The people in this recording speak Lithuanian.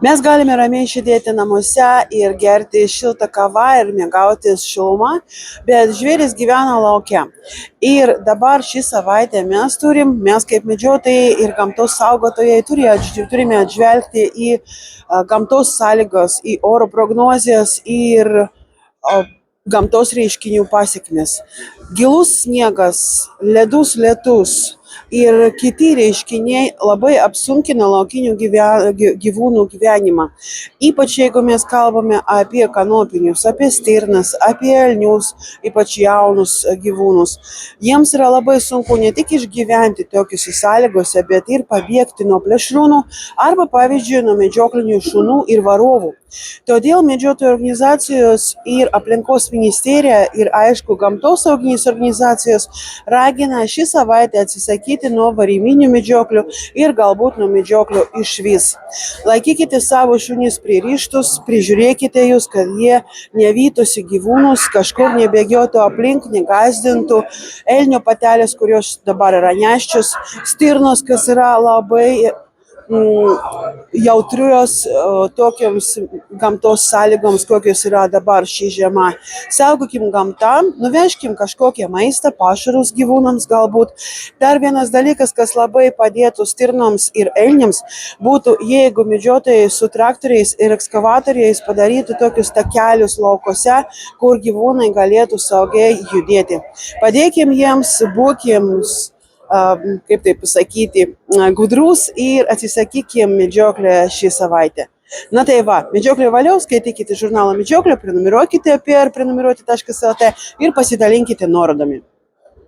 Mes galime ramiai sėdėti namuose ir gerti šiltą kavą ir mėgautis šilumą, bet žvėrys gyvena lauke. Ir dabar šį savaitę mes kaip medžiotojai ir gamtos saugotojai turime atžvelgti į gamtos sąlygos, į oro prognozes ir gamtos reiškinių pasekmes. Gilus sniegas, ledus lietus ir kiti reiškiniai labai apsunkina laukinių gyvūnų gyvenimą. Ypač jeigu mes kalbame apie kanopinius, apie stirnas, apie elnius, ypač jaunus gyvūnus. Jiems yra labai sunku ne tik išgyventi tokiuose sąlygose, bet ir pabėgti nuo plėšrūnų arba, pavyzdžiui, nuo medžioklinių šunų ir varovų. Todėl medžiotojų organizacijos ir aplinkos ministerija ir, aišku, gamtosauginės organizacijos ragina šį savaitę atsisakyti nuo variminių medžioklių ir galbūt nuo medžioklių išvis. Laikykite savo šunis pririštus, prižiūrėkite jūs, kad jie nevytųsi gyvūnus, kažkur nebėgiotų aplink, negąsdintų. Elnio patelės, kurios dabar yra nėščios, stirnos, kas yra labai jautrios tokiams gamtos sąlygoms, kokios yra dabar šį žiemą. Saugokim gamtą, nuvežkim kažkokią maistą, pašarus gyvūnams galbūt. Dar vienas dalykas, kas labai padėtų stirnoms ir elniams, būtų, jeigu medžiotojai su traktoriais ir ekskavatoriais padarytų tokius takelius laukose, kur gyvūnai galėtų saugiai judėti. Padėkim jiems, būkim gudrus ir atsisakykim medžioklę šį savaitę. Na tai va, medžioklė valiau, skaitykite žurnalą Medžioklė, prenumeruokite per prenumeruoti.lt ir pasidalinkite nuorodomis.